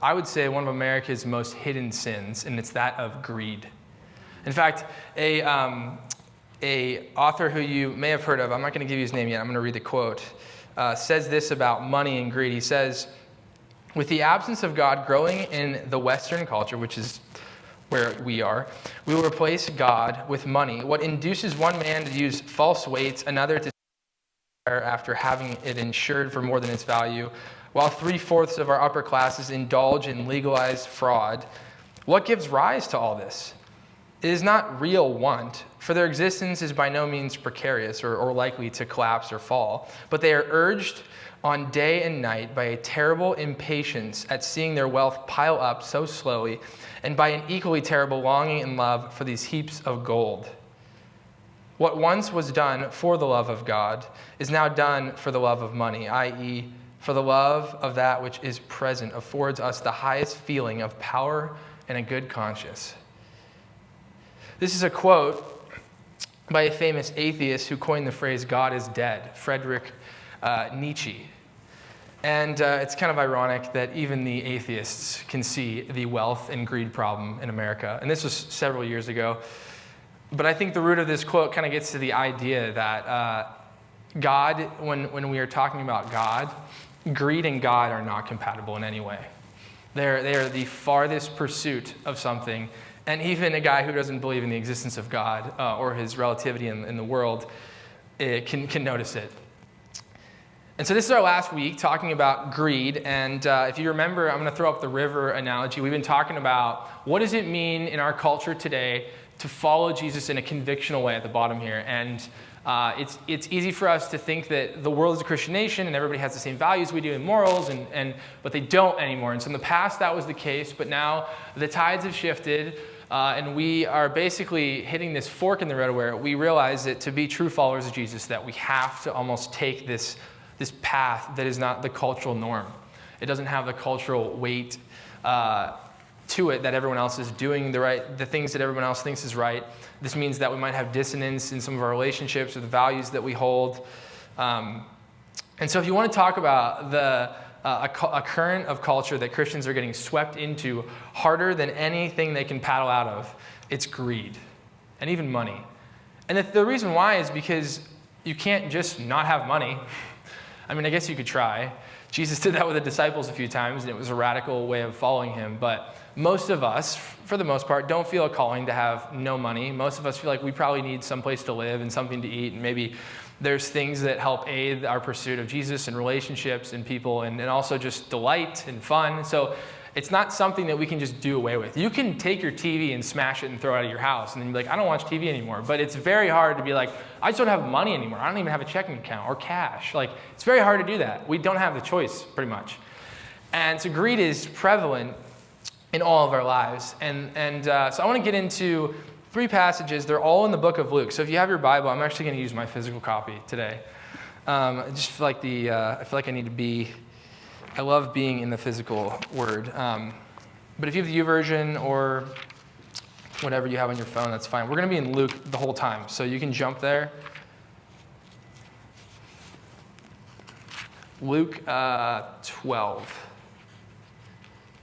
I would say, one of America's most hidden sins, and it's that of greed. In fact, a author who you may have heard of, I'm not going to give you his name yet, I'm going to read the quote, says this about money and greed. He says, with the absence of God growing in the Western culture, which is where we are, we will replace God with money. What induces one man to use false weights, another to after having it insured for more than its value, while 3/4 of our upper classes indulge in legalized fraud. What gives rise to all this? It is not real want, for their existence is by no means precarious or likely to collapse or fall, but they are urged on day and night by a terrible impatience at seeing their wealth pile up so slowly, and by an equally terrible longing and love for these heaps of gold. What once was done for the love of God is now done for the love of money, i.e., for the love of that which is present affords us the highest feeling of power and a good conscience. This is a quote by a famous atheist who coined the phrase, God is dead, Friedrich Nietzsche. And it's kind of ironic that even the atheists can see the wealth and greed problem in America. And this was several years ago. But I think the root of this quote kind of gets to the idea that God, when we are talking about God, greed and God are not compatible in any way. They are the farthest pursuit of something. And even a guy who doesn't believe in the existence of God or his relativity in the world can notice it. And so this is our last week talking about greed. And if you remember, I'm going to throw up the river analogy. We've been talking about what does it mean in our culture today to follow Jesus in a convictional way at the bottom here. And it's easy for us to think that the world is a Christian nation and everybody has the same values we do in morals, but they don't anymore. And so in the past that was the case, but now the tides have shifted. And we are basically hitting this fork in the road where we realize that to be true followers of Jesus, that we have to almost take this path that is not the cultural norm. It doesn't have the cultural weight to it that everyone else is doing the things that everyone else thinks is right. This means that we might have dissonance in some of our relationships or the values that we hold. And so if you want to talk about a current of culture that Christians are getting swept into harder than anything they can paddle out of, it's greed and even money. And the reason why is because you can't just not have money. I mean, I guess you could try. Jesus did that with the disciples a few times, and it was a radical way of following him. But most of us, for the most part, don't feel a calling to have no money. Most of us feel like we probably need some place to live and something to eat, and maybe there's things that help aid our pursuit of Jesus and relationships and people and also just delight and fun. So it's not something that we can just do away with. You can take your TV and smash it and throw it out of your house and then be like, I don't watch TV anymore. But it's very hard to be like, I just don't have money anymore. I don't even have a checking account or cash. Like, it's very hard to do that. We don't have the choice, pretty much. And so greed is prevalent in all of our lives. So I want to get into 3 passages. They're all in the book of Luke. So if you have your Bible, I'm actually going to use my physical copy today. I just feel like I feel like I need to be. I love being in the physical word. But if you have the YouVersion or whatever you have on your phone, that's fine. We're going to be in Luke the whole time, so you can jump there. Luke 12,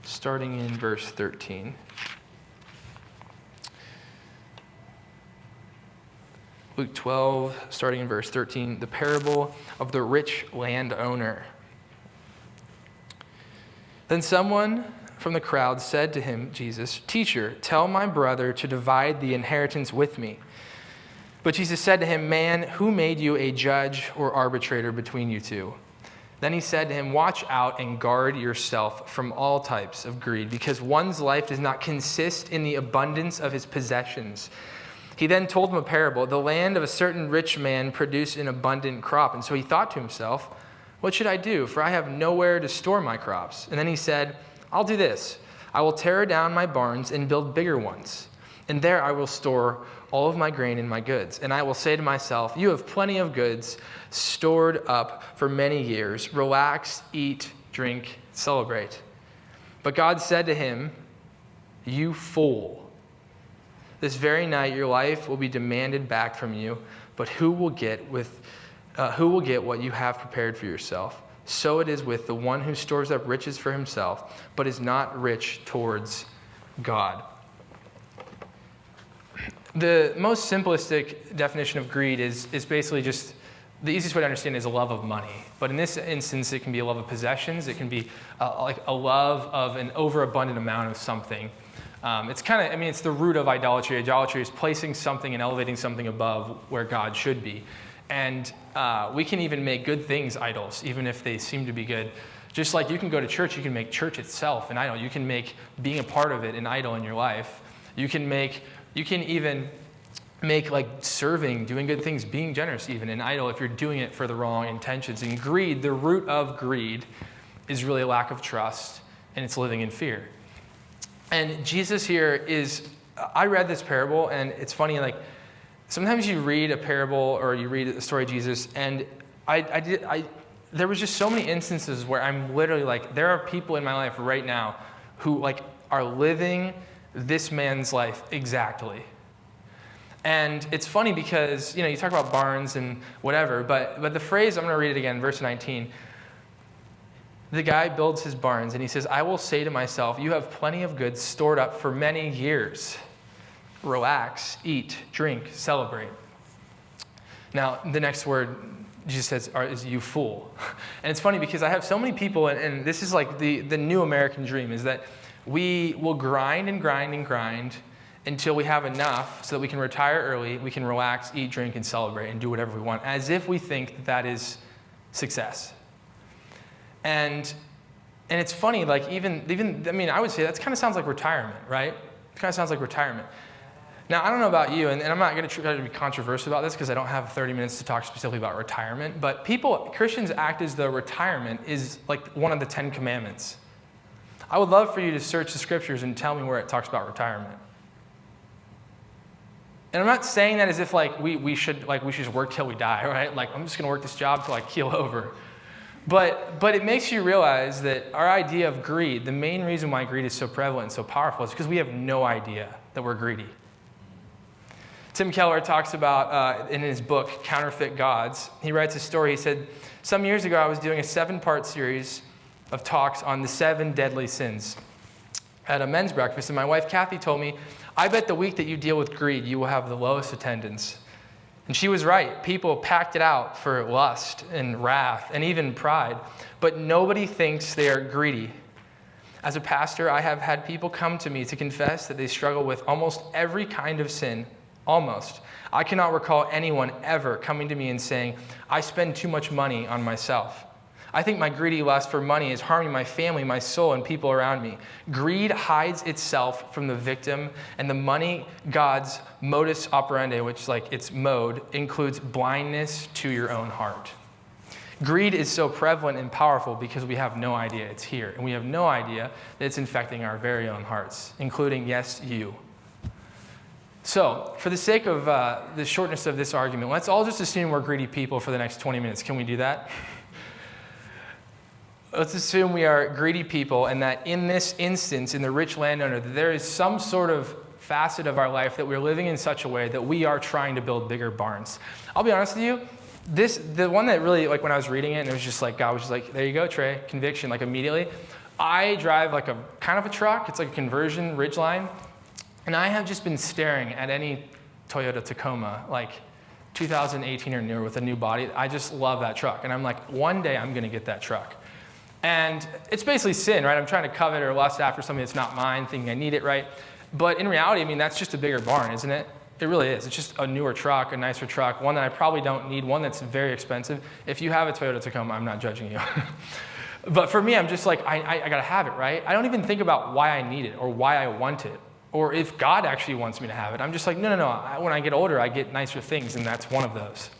starting in verse 13. Luke 12, starting in verse 13, the parable of the rich landowner. Then someone from the crowd said to him, Jesus, Teacher, tell my brother to divide the inheritance with me. But Jesus said to him, Man, who made you a judge or arbitrator between you two? Then he said to him, Watch out and guard yourself from all types of greed, because one's life does not consist in the abundance of his possessions. He then told him a parable. The land of a certain rich man produced an abundant crop. And so he thought to himself, What should I do? For I have nowhere to store my crops. And then he said, I'll do this. I will tear down my barns and build bigger ones. And there I will store all of my grain and my goods. And I will say to myself, You have plenty of goods stored up for many years. Relax, eat, drink, celebrate. But God said to him, You fool. This very night your life will be demanded back from you. But who will get what you have prepared for yourself? So it is with the one who stores up riches for himself, but is not rich towards God. The most simplistic definition of greed is basically just, the easiest way to understand is a love of money. But in this instance, it can be a love of possessions. It can be like a love of an overabundant amount of something. It's the root of idolatry. Idolatry is placing something and elevating something above where God should be. And we can even make good things idols, even if they seem to be good. Just like you can go to church, you can make church itself an idol. You can make being a part of it an idol in your life. You can even make like serving, doing good things, being generous even an idol if you're doing it for the wrong intentions. And greed, the root of greed, is really a lack of trust, and it's living in fear. And Jesus here is, I read this parable, and it's funny, like, sometimes you read a parable or you read the story of Jesus, and there was just so many instances where I'm literally like, there are people in my life right now who like are living this man's life exactly. And it's funny because, you talk about barns and whatever, but the phrase, I'm going to read it again, verse 19. The guy builds his barns and he says, I will say to myself, you have plenty of goods stored up for many years. Relax, eat, drink, celebrate. Now, the next word Jesus says is you fool. And it's funny because I have so many people, and this is like the new American dream, is that we will grind and grind and grind until we have enough so that we can retire early, we can relax, eat, drink, and celebrate, and do whatever we want, as if we think that is success. And it's funny, like even I would say that kind of sounds like retirement, right? It kind of sounds like retirement. Now, I don't know about you, and I'm not going to try to be controversial about this because I don't have 30 minutes to talk specifically about retirement, but Christians act as though retirement is like one of the 10 commandments. I would love for you to search the scriptures and tell me where it talks about retirement. And I'm not saying that as if like we should just work till we die, right? Like, I'm just going to work this job till I keel over. But it makes you realize that our idea of greed, the main reason why greed is so prevalent and so powerful is because we have no idea that we're greedy. Tim Keller talks about, in his book, Counterfeit Gods, he writes a story. He said, some years ago I was doing a 7-part series of talks on the 7 deadly sins at a men's breakfast, and my wife Kathy told me, I bet the week that you deal with greed, you will have the lowest attendance. And she was right. People packed it out for lust and wrath and even pride, but nobody thinks they are greedy. As a pastor, I have had people come to me to confess that they struggle with almost every kind of sin. Almost. I cannot recall anyone ever coming to me and saying, I spend too much money on myself. I think my greedy lust for money is harming my family, my soul, and people around me. Greed hides itself from the victim, and the money god's modus operandi, which like its mode, includes blindness to your own heart. Greed is so prevalent and powerful because we have no idea it's here, and we have no idea that it's infecting our very own hearts, including, yes, you. So, for the sake of the shortness of this argument, let's all just assume we're greedy people for the next 20 minutes. Can we do that? Let's assume we are greedy people and that in this instance, in the rich landowner, that there is some sort of facet of our life that we're living in such a way that we are trying to build bigger barns. I'll be honest with you, the one that really, like when I was reading it, and it was just like, God was just like, there you go, Trey, conviction, like immediately. I drive like a kind of a truck. It's like a conversion Ridgeline. And I have just been staring at any Toyota Tacoma, like 2018 or newer with a new body. I just love that truck. And I'm like, one day I'm going to get that truck. And it's basically sin, right? I'm trying to covet or lust after something that's not mine, thinking I need it, right? But in reality, I mean, that's just a bigger barn, isn't it? It really is. It's just a newer truck, a nicer truck, one that I probably don't need, one that's very expensive. If you have a Toyota Tacoma, I'm not judging you. But for me, I'm just like, I got to have it, right? I don't even think about why I need it or why I want it or if God actually wants me to have it. I'm just like, no. When I get older, I get nicer things, and that's one of those.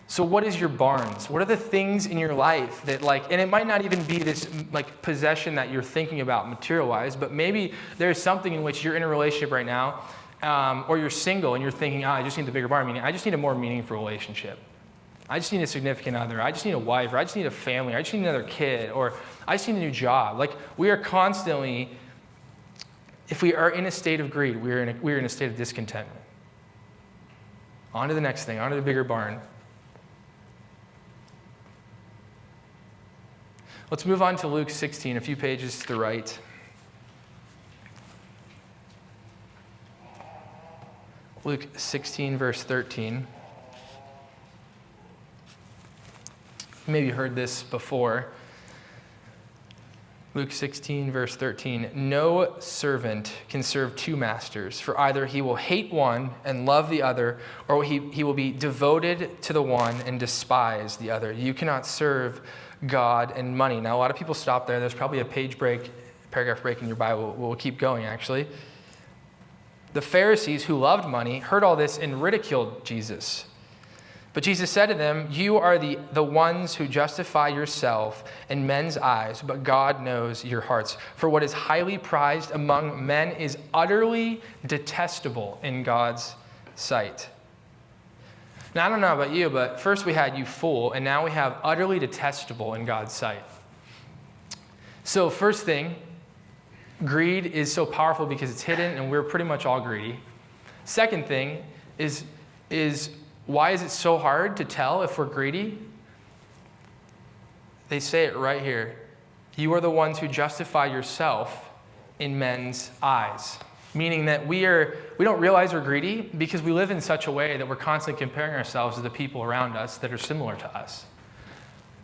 So what is your barns? What are the things in your life that and it might not even be this possession that you're thinking about material-wise, but maybe there's something in which you're in a relationship right now, or you're single and you're thinking, I just need the bigger barn, meaning I just need a more meaningful relationship. I just need a significant other. I just need a wife, or I just need a family, or I just need another kid, or I just need a new job. We are constantly, if we are in a state of greed, we're in a state of discontentment. On to the next thing, on to the bigger barn. Let's move on to Luke 16, a few pages to the right. Luke 16, verse 13. You maybe heard this before. Luke 16, verse 13. No servant can serve two masters, for either he will hate one and love the other, or he will be devoted to the one and despise the other. You cannot serve God and money. Now, a lot of people stop there. There's probably a paragraph break in your Bible. We'll keep going, actually. The Pharisees who loved money heard all this and ridiculed Jesus. But Jesus said to them, you are the ones who justify yourself in men's eyes, but God knows your hearts. For what is highly prized among men is utterly detestable in God's sight. Now, I don't know about you, but first we had you fool, and now we have utterly detestable in God's sight. So first thing, greed is so powerful because it's hidden, and we're pretty much all greedy. Second thing is why is it so hard to tell if we're greedy? They say it right here. You are the ones who justify yourself in men's eyes. Meaning that we don't realize we're greedy because we live in such a way that we're constantly comparing ourselves to the people around us that are similar to us.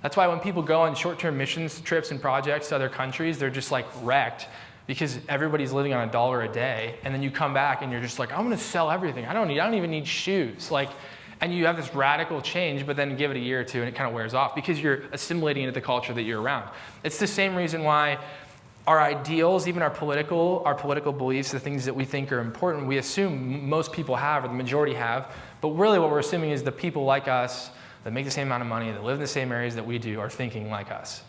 That's why when people go on short-term missions trips and projects to other countries, they're just like wrecked because everybody's living on $1 a day. And then you come back and you're just like, I'm going to sell everything. I don't even need shoes. And you have this radical change, but then give it a year or two and it kind of wears off because you're assimilating into the culture that you're around. It's the same reason why our ideals, even our political beliefs, the things that we think are important, we assume most people have or the majority have. But really what we're assuming is the people like us that make the same amount of money, that live in the same areas that we do, are thinking like us.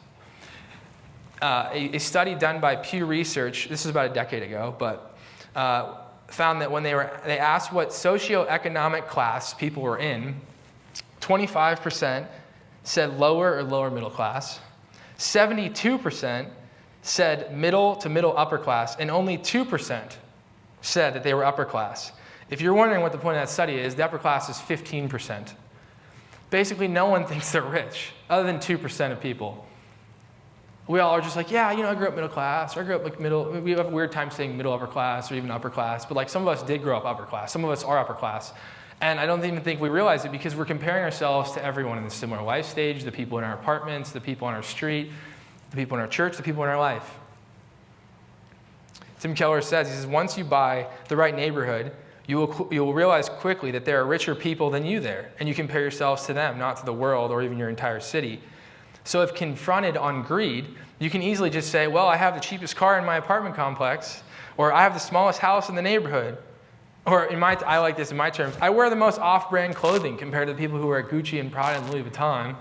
A study done by Pew Research, this is about a decade ago, but found that when they asked what socioeconomic class people were in, 25% said lower or lower middle class, 72% said middle to middle upper class, and only 2% said that they were upper class. If you're wondering what the point of that study is, the upper class is 15%. Basically, no one thinks they're rich, other than 2% of people. We all are just like, yeah, I grew up middle class, or I grew up like middle. We have a weird time saying middle upper class or even upper class, but some of us did grow up upper class. Some of us are upper class. And I don't even think we realize it because we're comparing ourselves to everyone in a similar life stage, the people in our apartments, the people on our street, the people in our church, the people in our life. Tim Keller says, he says, once you buy the right neighborhood, you will realize quickly that there are richer people than you there, and you compare yourselves to them, not to the world or even your entire city. So if confronted on greed, you can easily just say, well, I have the cheapest car in my apartment complex, or I have the smallest house in the neighborhood. Or I like this in my terms, I wear the most off-brand clothing compared to the people who wear Gucci and Prada and Louis Vuitton.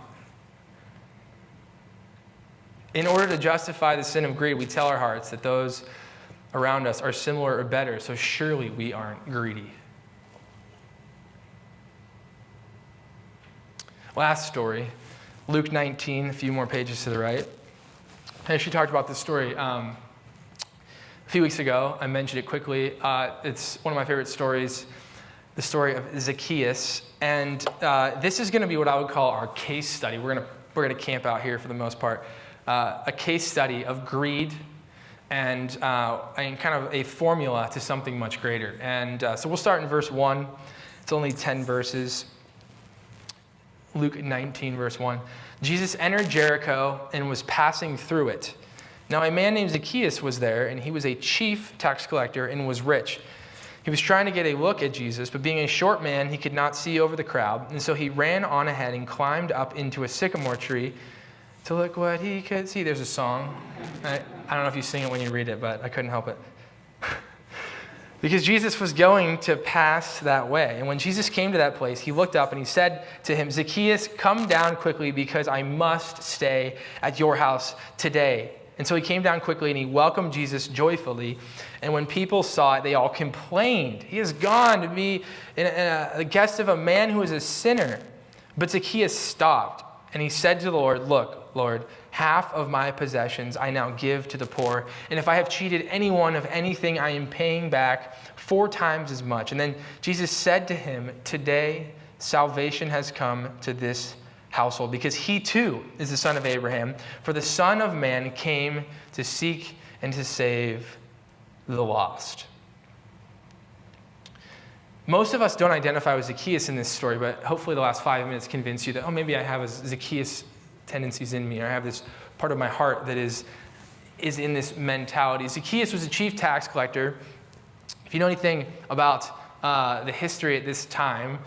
In order to justify the sin of greed, we tell our hearts that those around us are similar or better, so surely we aren't greedy. Last story, Luke 19, a few more pages to the right. I actually talked about this story a few weeks ago. I mentioned it quickly. It's one of my favorite stories, the story of Zacchaeus. And this is going to be what I would call our case study. We're going to camp out here for the most part. A case study of greed and kind of a formula to something much greater. And so we'll start in verse 1. It's only 10 verses. Luke 19, verse 1. Jesus entered Jericho and was passing through it. Now a man named Zacchaeus was there, and he was a chief tax collector and was rich. He was trying to get a look at Jesus, but being a short man, he could not see over the crowd. And so he ran on ahead and climbed up into a sycamore tree to look what he could see. There's a song. I don't know if you sing it when you read it, but I couldn't help it. Because Jesus was going to pass that way. And when Jesus came to that place, he looked up and he said to him, Zacchaeus, come down quickly because I must stay at your house today. And so he came down quickly and he welcomed Jesus joyfully. And when people saw it, they all complained. He has gone to be a guest of a man who is a sinner. But Zacchaeus stopped and he said to the Lord, look, Lord, half of my possessions I now give to the poor. And if I have cheated anyone of anything, I am paying back 4 times as much. And then Jesus said to him, today salvation has come to this household, because he too is the son of Abraham. For the Son of Man came to seek and to save the lost. Most of us don't identify with Zacchaeus in this story, but hopefully the last 5 minutes convince you that, oh, maybe I have a Zacchaeus tendencies in me, or I have this part of my heart that is in this mentality. Zacchaeus was a chief tax collector. If you know anything about the history at this time,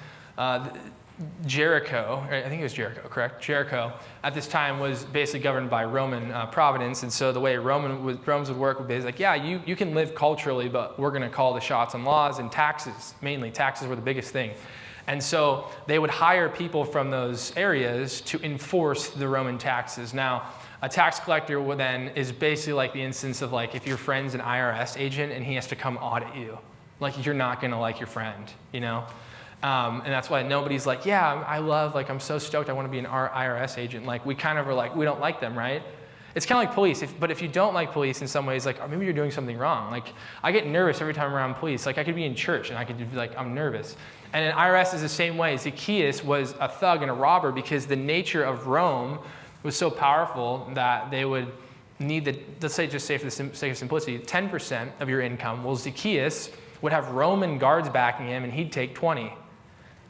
Jericho, I think it was Jericho, correct? Jericho at this time was basically governed by Roman providence, and so the way Romans would work would be like, yeah, you can live culturally, but we're going to call the shots on laws and taxes. Mainly, taxes were the biggest thing. And so they would hire people from those areas to enforce the Roman taxes. Now, a tax collector then is basically like the instance of like if your friend's an IRS agent and he has to come audit you. Like you're not going to like your friend, you know? And that's why nobody's like, yeah, I'm so stoked I want to be an IRS agent. Like we kind of are like, we don't like them, right? It's kind of like police. But if you don't like police in some ways, like, oh, maybe you're doing something wrong. Like I get nervous every time I'm around police. Like I could be in church and I could be like, I'm nervous. And an IRS is the same way. Zacchaeus was a thug and a robber because the nature of Rome was so powerful that they would need let's say for the sake of simplicity, 10% of your income. Well, Zacchaeus would have Roman guards backing him and he'd take 20.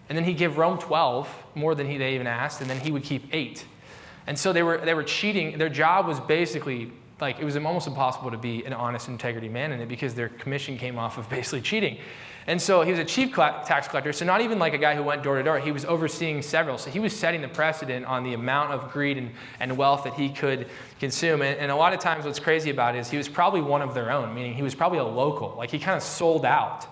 And then he'd give Rome 12, more than they even asked, and then he would keep 8. And so they were cheating. Their job was basically, like, it was almost impossible to be an honest integrity man in it because their commission came off of basically cheating. And so he was a chief tax collector, so not even like a guy who went door to door. He was overseeing several. So he was setting the precedent on the amount of greed and wealth that he could consume. And a lot of times what's crazy about it is he was probably one of their own, meaning he was probably a local. Like he kind of sold out.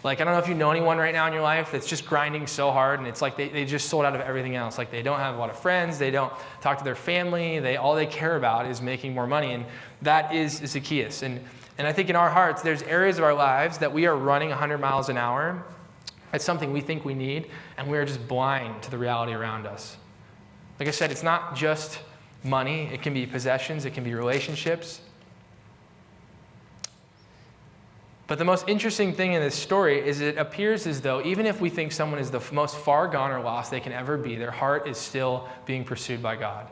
Like, I don't know if you know anyone right now in your life that's just grinding so hard, and it's like they just sold out of everything else. Like, they don't have a lot of friends. They don't talk to their family. All they care about is making more money, and that is Zacchaeus. And I think in our hearts, there's areas of our lives that we are running 100 miles an hour. It's something we think we need, and we are just blind to the reality around us. Like I said, it's not just money. It can be possessions. It can be relationships. But the most interesting thing in this story is it appears as though even if we think someone is the most far gone or lost they can ever be, their heart is still being pursued by God.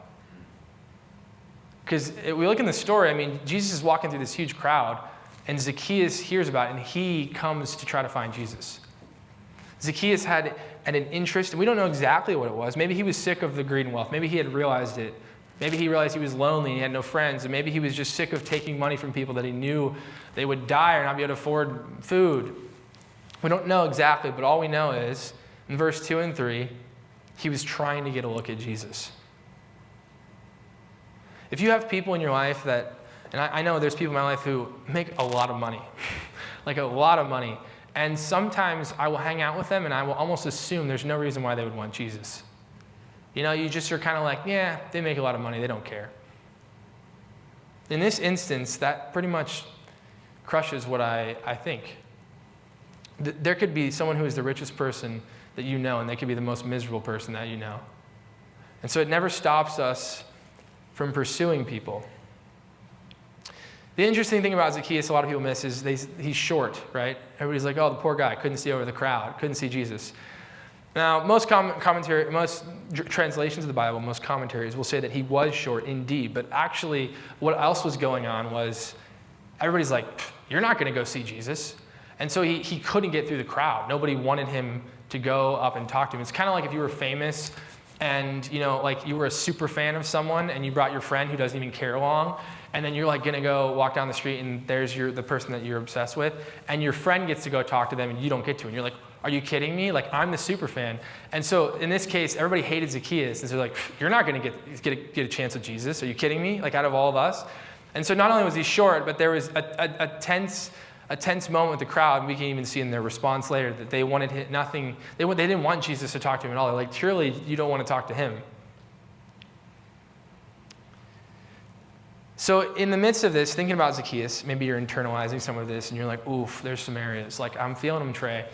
Because we look in the story, I mean, Jesus is walking through this huge crowd, and Zacchaeus hears about it, and he comes to try to find Jesus. Zacchaeus had an interest, and we don't know exactly what it was. Maybe he was sick of the greed and wealth. Maybe he had realized it. Maybe he realized he was lonely and he had no friends, and maybe he was just sick of taking money from people that he knew they would die or not be able to afford food. We don't know exactly, but all we know is, in verse 2 and 3, he was trying to get a look at Jesus. If you have people in your life that, and I know there's people in my life who make a lot of money, like a lot of money, and sometimes I will hang out with them and I will almost assume there's no reason why they would want Jesus. You know, you just are kind of like, yeah, they make a lot of money, they don't care. In this instance, that pretty much crushes what I think. There could be someone who is the richest person that you know, and they could be the most miserable person that you know. And so it never stops us from pursuing people. The interesting thing about Zacchaeus, a lot of people miss, is he's short, right? Everybody's like, oh, the poor guy, couldn't see over the crowd, couldn't see Jesus. Now, most translations of the Bible, most commentaries will say that he was short indeed, but actually what else was going on was everybody's like, you're not going to go see Jesus. And so he couldn't get through the crowd. Nobody wanted him to go up and talk to him. It's kind of like if you were famous and, you know, like you were a super fan of someone and you brought your friend who doesn't even care along, and then you're like going to go walk down the street and there's the person that you're obsessed with, and your friend gets to go talk to them and you don't get to, and you're like, are you kidding me? Like, I'm the super fan. And so in this case, everybody hated Zacchaeus. And so they're like, you're not going to get a chance with Jesus. Are you kidding me? Like, out of all of us? And so not only was he short, but there was a tense moment with the crowd. And we can even see in their response later that they wanted nothing. They didn't want Jesus to talk to him at all. They're like, surely you don't want to talk to him. So in the midst of this, thinking about Zacchaeus, maybe you're internalizing some of this and you're like, oof, there's some areas. Like, I'm feeling them, Trey.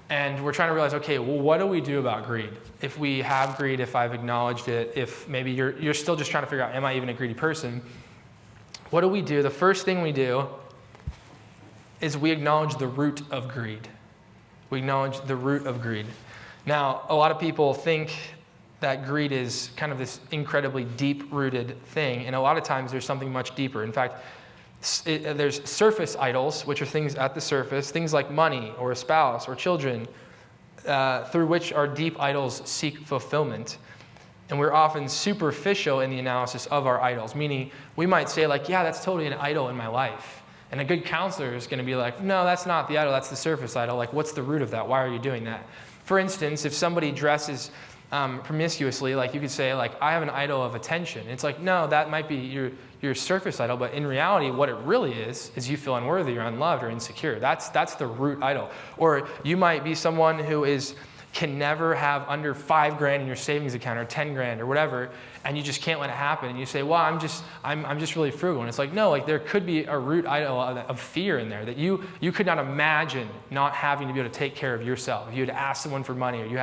And we're trying to realize, okay, well, what do we do about greed? If we have greed, if I've acknowledged it, if maybe you're still just trying to figure out, am I even a greedy person? What do we do? The first thing we do is we acknowledge the root of greed. We acknowledge the root of greed. Now, a lot of people think that greed is kind of this incredibly deep-rooted thing, and a lot of times there's something much deeper. In fact, there's surface idols, which are things at the surface, things like money or a spouse or children, through which our deep idols seek fulfillment. And we're often superficial in the analysis of our idols, meaning we might say like, yeah, that's totally an idol in my life. And a good counselor is going to be like, no, that's not the idol, that's the surface idol. Like, what's the root of that? Why are you doing that? For instance, if somebody dresses promiscuously, like you could say, like, I have an idol of attention. It's like, no, that might be your surface idol, but in reality, what it really is you feel unworthy or unloved or insecure. That's the root idol. Or you might be someone who can never have under $5,000 in your savings account or 10 grand or whatever, and you just can't let it happen. And you say, well, I'm just really frugal. And it's like, no, like there could be a root idol of fear in there that you could not imagine not having to be able to take care of yourself. If you had to ask someone for money, or you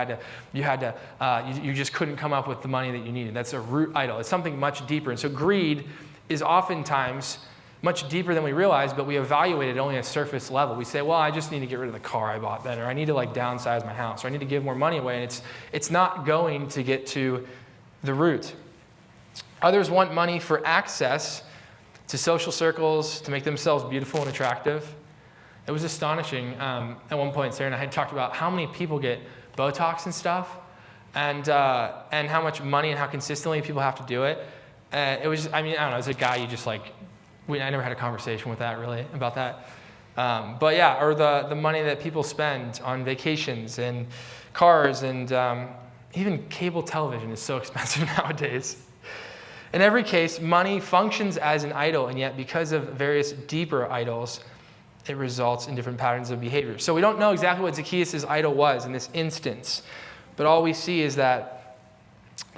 just couldn't come up with the money that you needed. That's a root idol. It's something much deeper. And so greed is oftentimes much deeper than we realize, but we evaluate it only at surface level. We say, well, I just need to get rid of the car I bought then, or I need to like downsize my house, or I need to give more money away, and it's not going to get to the root. Others want money for access to social circles, to make themselves beautiful and attractive. It was astonishing. At one point, Sarah and I had talked about how many people get Botox and stuff, and how much money and how consistently people have to do it. It was, I don't know, as a guy, you just like, I never had a conversation with that really about that. But yeah, or the money that people spend on vacations and cars, and even cable television is so expensive nowadays. In every case, money functions as an idol, and yet because of various deeper idols, it results in different patterns of behavior. So we don't know exactly what Zacchaeus' idol was in this instance, but all we see is that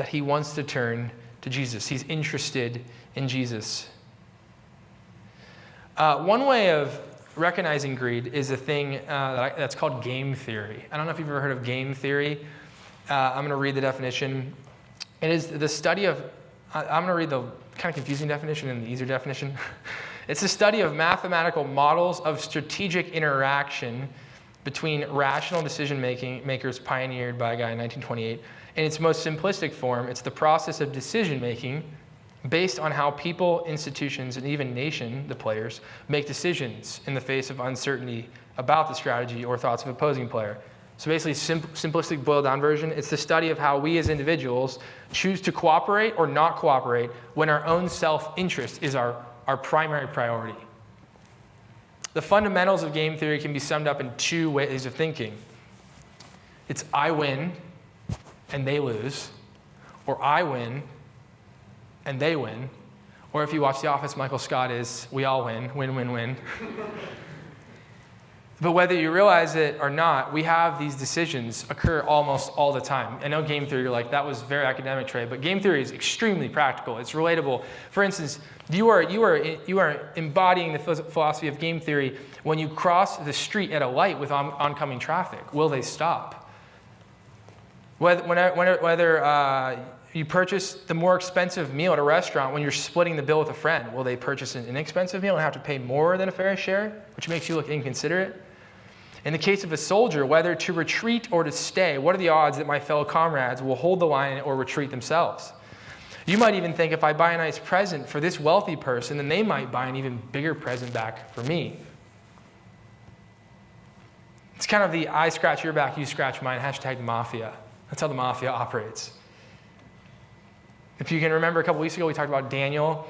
he wants to turn to Jesus. He's interested in Jesus. One way of recognizing greed is a thing that's called game theory. I don't know if you've ever heard of game theory. I'm going to read the definition. It is the study of, I'm going to read the kind of confusing definition and the easier definition. It's the study of mathematical models of strategic interaction between rational decision makers pioneered by a guy in 1928. In its most simplistic form, it's the process of decision making based on how people, institutions, and even nation, the players, make decisions in the face of uncertainty about the strategy or thoughts of opposing player. So basically, simplistic boiled down version, it's the study of how we as individuals choose to cooperate or not cooperate when our own self-interest is our primary priority. The fundamentals of game theory can be summed up in two ways of thinking. It's I win and they lose, or I win and they win, or if you watch The Office, Michael Scott is we all win, win, win, win. But whether you realize it or not, we have these decisions occur almost all the time. I know game theory, you're like, that was very academic, Trey, but game theory is extremely practical. It's relatable. For instance, you are embodying the philosophy of game theory when you cross the street at a light with oncoming traffic. Will they stop? Whether you purchase the more expensive meal at a restaurant when you're splitting the bill with a friend, will they purchase an inexpensive meal and have to pay more than a fair share, which makes you look inconsiderate? In the case of a soldier, whether to retreat or to stay, what are the odds that my fellow comrades will hold the line or retreat themselves? You might even think if I buy a nice present for this wealthy person, then they might buy an even bigger present back for me. It's kind of the I scratch your back, you scratch mine, hashtag the mafia. That's how the mafia operates. If you can remember a couple weeks ago, we talked about Daniel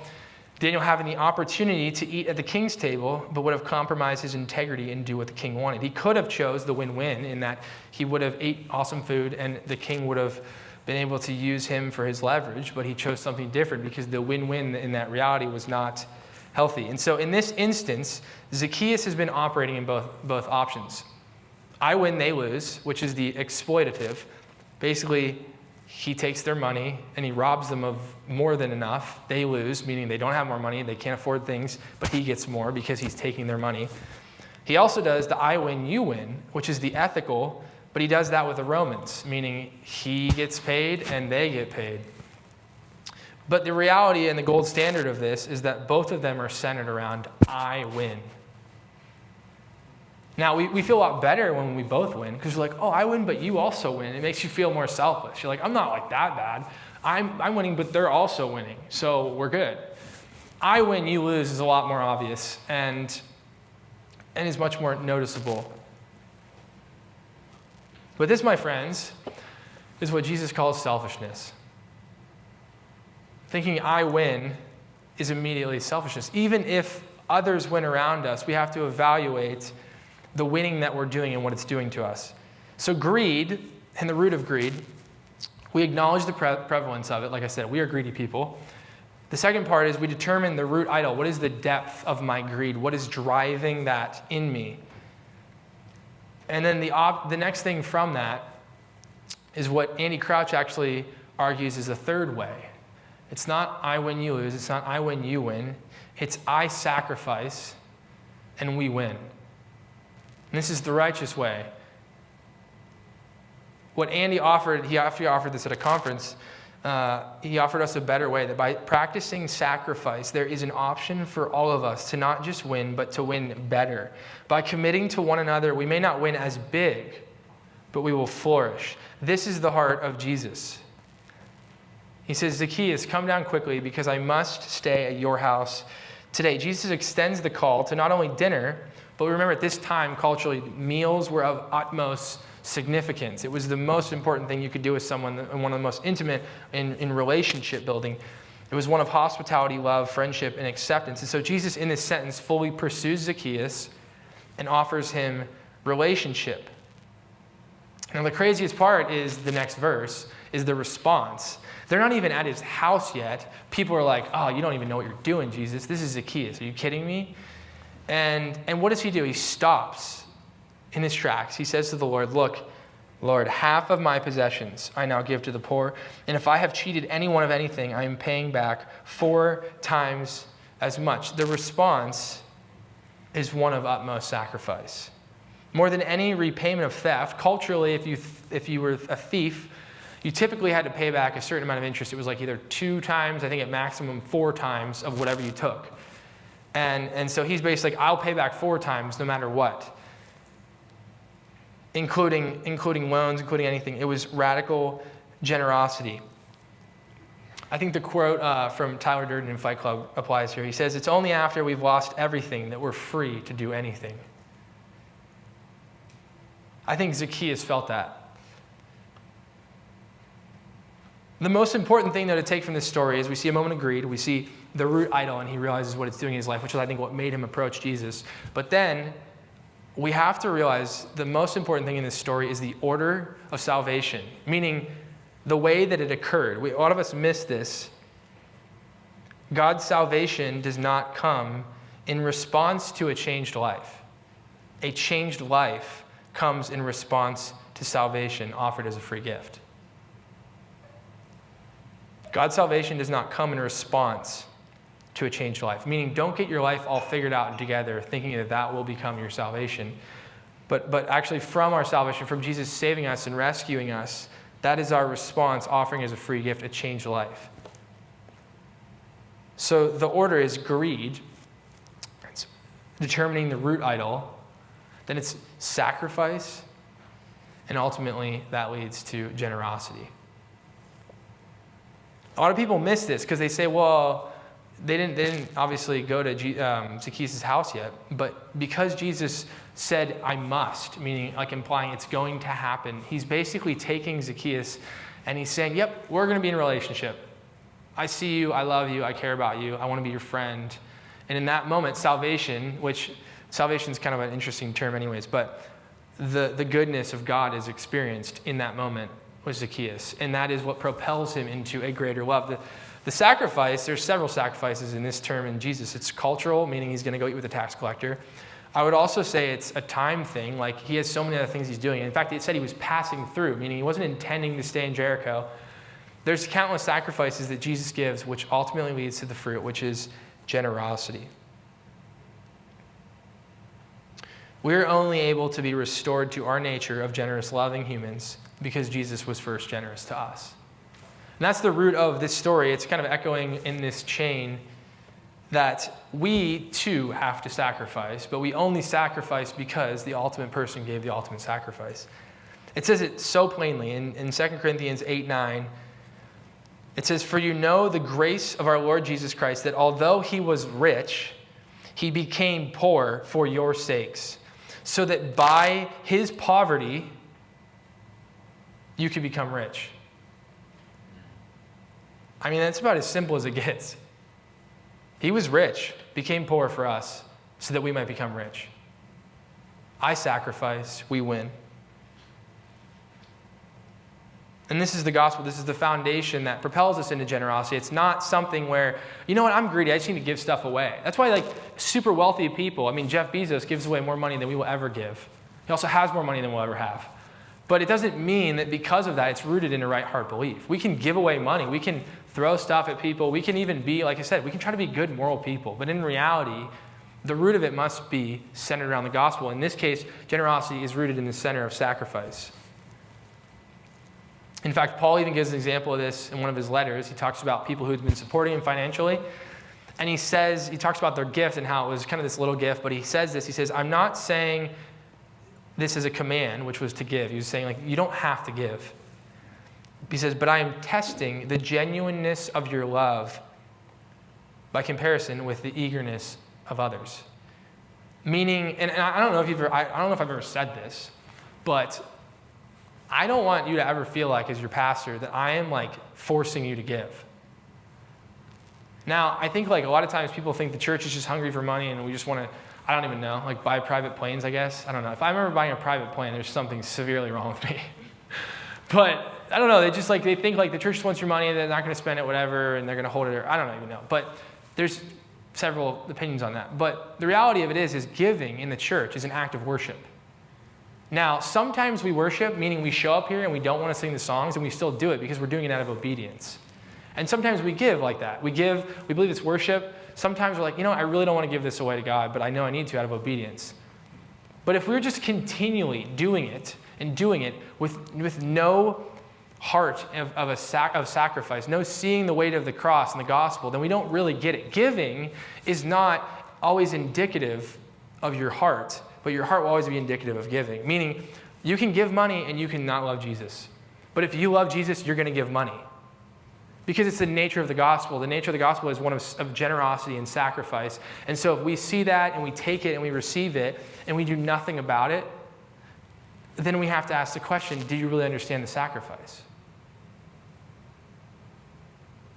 having the opportunity to eat at the king's table, but would have compromised his integrity and do what the king wanted. He could have chose the win-win in that he would have ate awesome food and the king would have been able to use him for his leverage, but he chose something different because the win-win in that reality was not healthy. And so in this instance, Zacchaeus has been operating in both options. I win, they lose, which is the exploitative. Basically, he takes their money and he robs them of more than enough. They lose, meaning they don't have more money, they can't afford things, but he gets more because he's taking their money. He also does the I win, you win, which is the ethical, but he does that with the Romans, meaning he gets paid and they get paid. But the reality and the gold standard of this is that both of them are centered around I win. Now, we feel a lot better when we both win because we're like, oh, I win, but you also win. It makes you feel more selfish. You're like, I'm not like that bad. I'm winning, but they're also winning, so we're good. I win, you lose is a lot more obvious and is much more noticeable. But this, my friends, is what Jesus calls selfishness. Thinking I win is immediately selfishness. Even if others win around us, we have to evaluate the winning that we're doing and what it's doing to us. So greed, and the root of greed, we acknowledge the prevalence of it. Like I said, we are greedy people. The second part is we determine the root idol. What is the depth of my greed? What is driving that in me? And then the next thing from that is what Andy Crouch actually argues is a third way. It's not I win, you lose. It's not I win, you win. It's I sacrifice and we win. And this is the righteous way. What Andy offered, he actually offered this at a conference. He offered us a better way, that by practicing sacrifice, there is an option for all of us to not just win, but to win better. By committing to one another, we may not win as big, but we will flourish. This is the heart of Jesus. He says, Zacchaeus, come down quickly because I must stay at your house today. Jesus extends the call to not only dinner, but remember at this time, culturally, meals were of utmost significance. It was the most important thing you could do with someone, and one of the most intimate in relationship building. It was one of hospitality, love, friendship, and acceptance. And so Jesus, in this sentence, fully pursues Zacchaeus and offers him relationship. Now, the craziest part is the next verse, is the response. They're not even at his house yet. People are like, oh, you don't even know what you're doing, Jesus. This is Zacchaeus. Are you kidding me? And what does he do? He stops in his tracks. He says to the Lord, look, Lord, half of my possessions I now give to the poor, and if I have cheated anyone of anything, I am paying back 4 times as much. The response is one of utmost sacrifice. More than any repayment of theft, culturally, if you were a thief, you typically had to pay back a certain amount of interest. It was like either 2 times, I think at maximum 4 times of whatever you took. And so he's basically like, I'll pay back 4 times no matter what. Including loans, including anything. It was radical generosity. I think the quote from Tyler Durden in Fight Club applies here. He says, it's only after we've lost everything that we're free to do anything. I think Zacchaeus felt that. The most important thing, though, to take from this story is we see a moment of greed. We see the root idol, and he realizes what it's doing in his life, which is, I think, what made him approach Jesus. But then we have to realize the most important thing in this story is the order of salvation, meaning the way that it occurred. A lot of us miss this. God's salvation does not come in response to a changed life. A changed life comes in response to salvation offered as a free gift. God's salvation does not come in response to a changed life, meaning don't get your life all figured out and together thinking that will become your salvation. But actually from our salvation, from Jesus saving us and rescuing us, that is our response, offering as a free gift a changed life. So the order is greed, it's determining the root idol, then it's sacrifice, and ultimately that leads to generosity. A lot of people miss this because they say, well, they didn't obviously go to Zacchaeus' house yet, but because Jesus said, I must, meaning like implying it's going to happen, he's basically taking Zacchaeus and he's saying, yep, we're going to be in a relationship. I see you, I love you, I care about you, I want to be your friend. And in that moment, salvation, which salvation is kind of an interesting term anyways, but the goodness of God is experienced in that moment with Zacchaeus, and that is what propels him into a greater love. The sacrifice, there's several sacrifices in this term in Jesus. It's cultural, meaning he's going to go eat with a tax collector. I would also say it's a time thing, like he has so many other things he's doing. In fact, it said he was passing through, meaning he wasn't intending to stay in Jericho. There's countless sacrifices that Jesus gives, which ultimately leads to the fruit, which is generosity. We're only able to be restored to our nature of generous, loving humans because Jesus was first generous to us. And that's the root of this story. It's kind of echoing in this chain that we too have to sacrifice, but we only sacrifice because the ultimate person gave the ultimate sacrifice. It says it so plainly in 2 Corinthians 8:9. It says, "For you know the grace of our Lord Jesus Christ, that although he was rich, he became poor for your sakes, so that by his poverty you could become rich." I mean, that's about as simple as it gets. He was rich, became poor for us, so that we might become rich. I sacrifice, we win. And this is the gospel. This is the foundation that propels us into generosity. It's not something where, you know what, I'm greedy. I just need to give stuff away. That's why, like, super wealthy people, I mean, Jeff Bezos gives away more money than we will ever give. He also has more money than we'll ever have. But it doesn't mean that because of that, it's rooted in a right heart belief. We can give away money. We can throw stuff at people. We can even be, like I said, we can try to be good moral people. But in reality, the root of it must be centered around the gospel. In this case, generosity is rooted in the center of sacrifice. In fact, Paul even gives an example of this in one of his letters. He talks about people who had been supporting him financially. And he talks about their gift and how it was kind of this little gift. But he says this, he says, "I'm not saying this is a command," which was to give. He was saying, like, you don't have to give. He says, "But I am testing the genuineness of your love by comparison with the eagerness of others." Meaning, and I don't know if I don't know if I've ever said this, but I don't want you to ever feel like, as your pastor, that I am like forcing you to give. Now, I think like a lot of times people think the church is just hungry for money and we just want to, I don't even know, like buy private planes, I guess. I don't know. If I remember buying a private plane, there's something severely wrong with me. But I don't know. They think like the church just wants your money and they're not going to spend it, whatever, and they're going to hold it. Or I don't even know. But there's several opinions on that. But the reality of it is giving in the church is an act of worship. Now, sometimes we worship, meaning we show up here and we don't want to sing the songs, and we still do it because we're doing it out of obedience. And sometimes we give like that. We believe it's worship. Sometimes we're like, you know, I really don't want to give this away to God, but I know I need to out of obedience. But if we're just continually doing it with no heart of sacrifice, no seeing the weight of the cross and the gospel, then we don't really get it. Giving is not always indicative of your heart, but your heart will always be indicative of giving. Meaning, you can give money and you can not love Jesus. But if you love Jesus, you're going to give money. Because it's the nature of the gospel. The nature of the gospel is one of generosity and sacrifice. And so if we see that and we take it and we receive it and we do nothing about it, then we have to ask the question, do you really understand the sacrifice?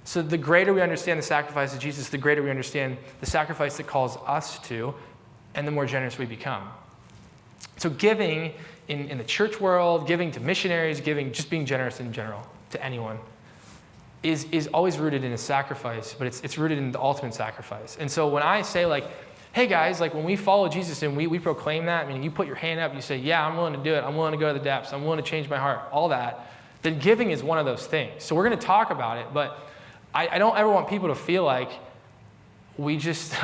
So the greater we understand the sacrifice of Jesus, the greater we understand the sacrifice that calls us to, and the more generous we become. So giving in the church world, giving to missionaries, just being generous in general to anyone, is always rooted in a sacrifice, but it's rooted in the ultimate sacrifice. And so when I say like, hey guys, like when we follow Jesus and we proclaim that, meaning you put your hand up, you say, yeah, I'm willing to do it. I'm willing to go to the depths. I'm willing to change my heart, all that, then giving is one of those things. So we're going to talk about it, but I don't ever want people to feel like we just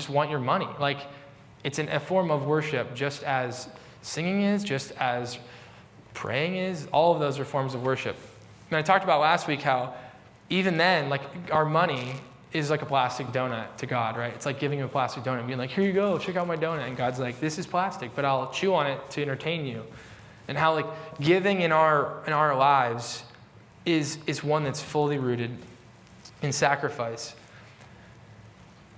want your money. Like, it's a form of worship, just as singing is, just as praying is. All of those are forms of worship. And I talked about last week how even then, like, our money is like a plastic donut to God, right? It's like giving him a plastic donut and being like, here you go, check out my donut. And God's like, this is plastic, but I'll chew on it to entertain you. And how like giving in our lives is one that's fully rooted in sacrifice.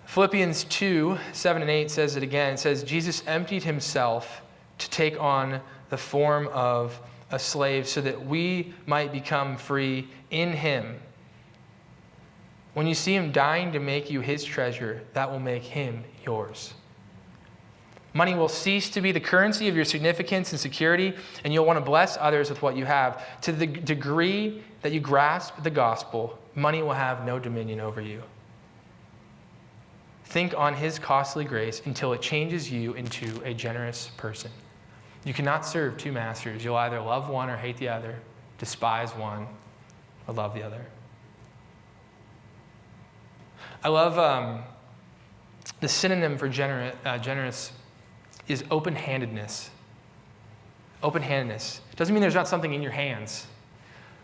Philippians 2:7-8 says it again. It says, Jesus emptied himself to take on the form of a slave so that we might become free in him. When you see him dying to make you his treasure, that will make him yours. Money will cease to be the currency of your significance and security, and you'll want to bless others with what you have. To the degree that you grasp the gospel, money will have no dominion over you. Think on his costly grace until it changes you into a generous person. You cannot serve two masters. You'll either love one or hate the other, despise one or love the other. I love the synonym for generous is open-handedness. Open-handedness. Doesn't mean there's not something in your hands,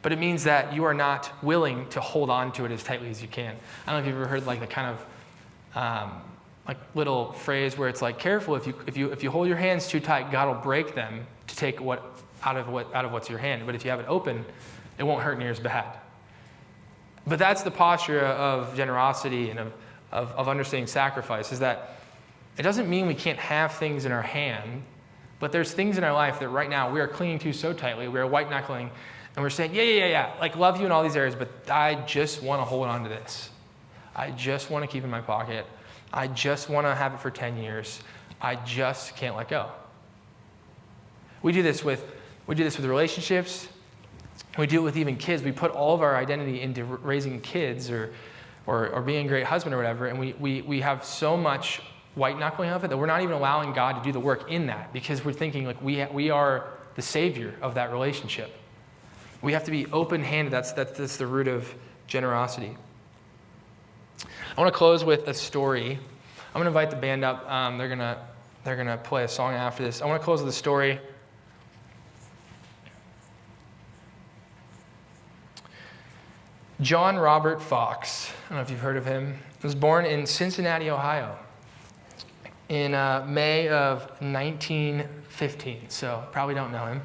but it means that you are not willing to hold on to it as tightly as you can. I don't know if you've ever heard like the kind of like little phrase where it's like, careful, if you hold your hands too tight, God will break them to take out of what's your hand. But if you have it open, it won't hurt near as bad. But that's the posture of generosity and of understanding sacrifice, is that it doesn't mean we can't have things in our hand, but there's things in our life that right now we are clinging to so tightly, we are white-knuckling, and we're saying, yeah, like love you in all these areas, but I just want to hold on to this. I just want to keep it in my pocket. I just want to have it for 10 years. I just can't let go. We do this with relationships. We do it with even kids. We put all of our identity into raising kids or being a great husband or whatever, and we have so much white-knuckling of it that we're not even allowing God to do the work in that, because we're thinking like we are the savior of that relationship. We have to be open-handed. That's the root of generosity. I want to close with a story. I'm going to invite the band up. They're gonna play a song after this. I want to close with a story. John Robert Fox, I don't know if you've heard of him, was born in Cincinnati, Ohio in May of 1915. So probably don't know him.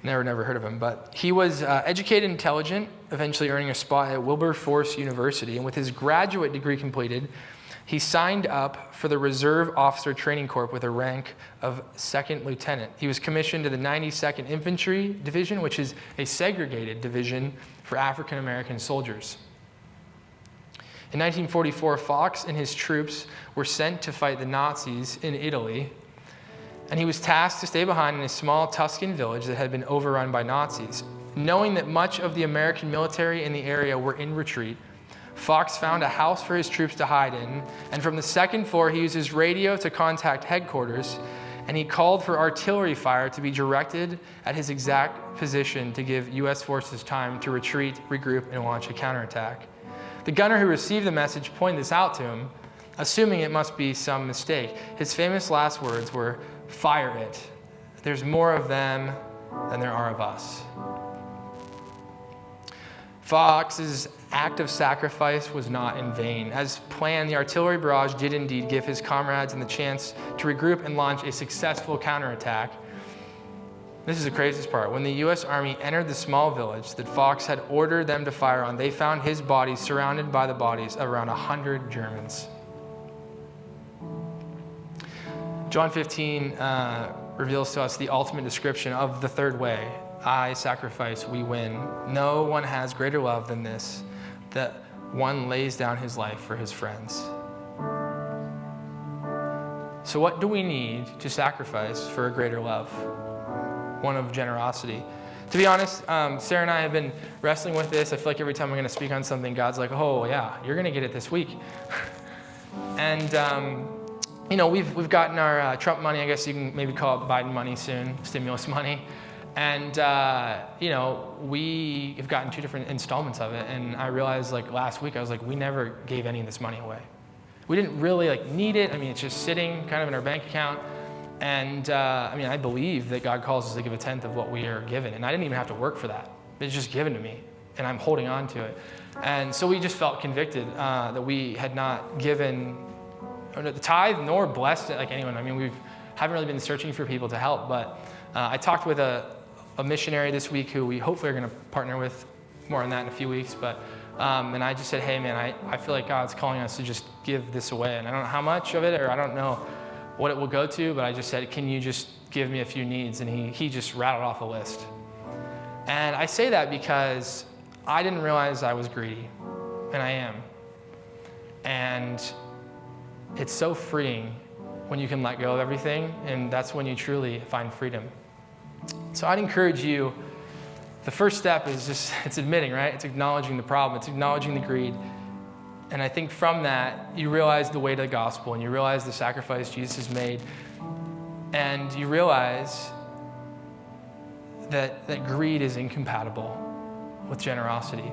Never heard of him. But he was educated, intelligent, eventually earning a spot at Wilberforce University. And with his graduate degree completed, he signed up for the Reserve Officer Training Corps with a rank of second lieutenant. He was commissioned to the 92nd Infantry Division, which is a segregated division for African American soldiers. In 1944, Fox and his troops were sent to fight the Nazis in Italy, and he was tasked to stay behind in a small Tuscan village that had been overrun by Nazis. Knowing that much of the American military in the area were in retreat, Fox found a house for his troops to hide in, and from the second floor he used his radio to contact headquarters, and he called for artillery fire to be directed at his exact position to give U.S. forces time to retreat, regroup, and launch a counterattack. The gunner who received the message pointed this out to him, assuming it must be some mistake. His famous last words were, "Fire it. There's more of them than there are of us." Fox's act of sacrifice was not in vain. As planned, the artillery barrage did indeed give his comrades the chance to regroup and launch a successful counterattack. This is the craziest part. When the U.S. Army entered the small village that Fox had ordered them to fire on, they found his body surrounded by the bodies of around 100 Germans. John 15 reveals to us the ultimate description of the third way. I sacrifice, we win. No one has greater love than this, that one lays down his life for his friends. So what do we need to sacrifice for a greater love? One of generosity. To be honest, Sarah and I have been wrestling with this. I feel like every time I'm going to speak on something, God's like, oh yeah, you're going to get it this week. And we've gotten our Trump money. I guess you can maybe call it Biden money soon, stimulus money. And we have gotten 2 different installments of it. And I realized last week, I was like, we never gave any of this money away. We didn't really need it. I mean, it's just sitting kind of in our bank account. And I believe that God calls us to give 1/10 of what we are given. And I didn't even have to work for that. It's just given to me. And I'm holding on to it. And so we just felt convicted that we had not given the tithe nor blessed it like anyone. I mean, we haven't really been searching for people to help. But I talked with a missionary this week who we hopefully are going to partner with, more on that in a few weeks. But and I just said, hey, man, I feel like God's calling us to just give this away. And I don't know how much of it, or I don't know what it will go to, but I just said, can you just give me a few needs? And he just rattled off a list. And I say that because I didn't realize I was greedy, and I am. And it's so freeing when you can let go of everything, and that's when you truly find freedom. So I'd encourage you, the first step is just, it's admitting, right? It's acknowledging the problem. It's acknowledging the greed. And I think from that, you realize the weight of the gospel, and you realize the sacrifice Jesus has made, and you realize that greed is incompatible with generosity.